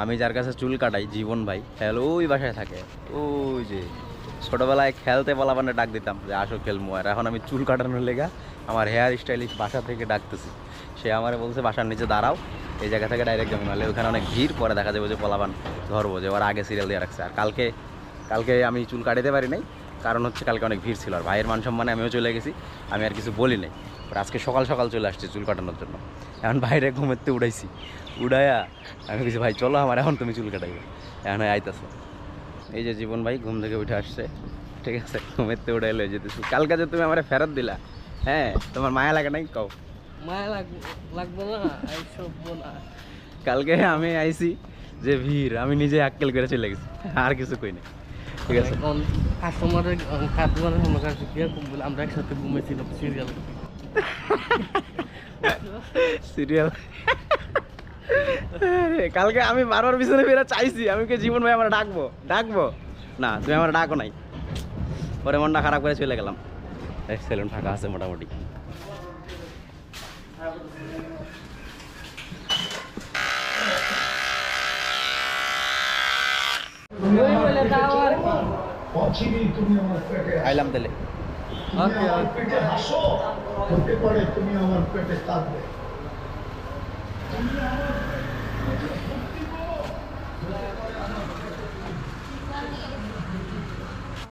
আমি যার কাছে চুল কাটাই জীবন ভাই, হ্যালো ওই বাসায় থাকে। ওই যে ছোটোবেলায় খেলতে বলাবানে ডাক দিতাম যে আসো খেলবো, আর এখন আমি চুল কাটানোর লেগা আমার হেয়ার স্টাইলিস্ট বাসা থেকে ডাকতেছি। সে আমারে বলছে বাসার নিচে দাঁড়াও, এই জায়গা থেকে ডাইরেক্ট যাবো, নাহলে ওখানে অনেক ভিড়, পরে দেখা যাবে যে পোলাবান ধরবো, যে ওরা আগে সিরিয়াল দিয়ে রাখছে। আর কালকে কালকে আমি চুল কাটাতে পারি নাই, কারণ হচ্ছে কালকে অনেক ভিড় ছিল, আর ভাইয়ের মান সম্মানে আমিও চলে গেছি, আমি আর কিছু বলি নাই। আজকে সকাল সকাল চলে আসছি চুল কাটানোর জন্য। এখন বাইরে ঘুমেতে উড়াইছি, উড়াইয়া আমি কিছু ভাই চলো আমার, এখন তুমি চুল কাটাইবে, এখন আইতাছে। এই যে জীবন ভাই ঘুম থেকে উঠে আসছে, ঠিক আছে, ঘুমেতে উড়াই লয়ে যেতেছি। কালকে যে তুমি আমার ফেরত দিলা, হ্যাঁ তোমার মায়া লাগে নাই কও? মায়া লাগবে না, এইসব না। কালকে আমি আইছি যে ভিড়, আমি নিজে আক্কেল করে চলে গেছি, আর কিছু কই নাই, ঠিক আছে। কাস্টমারের মনে কাছে কি বলে আমরা একসাথে ঘুমেছিলাম সিরিয়ালে। সিরিয়াল কালকে আমি বারবার পিছনে ফেরা চাইছি, আমি কে জীবন ভাই আমার ডাকবো ডাকবো না, তুমি আমার ডাকো নাই, পরে মনটা খারাপ করে চলে গেলাম। সেলুন ফাঁকা আছে মোটামুটি। আইলাম তাহলে। ওকে পেটে হাসো, হতে পারে তুমি আমার পেটে কাঁদবে।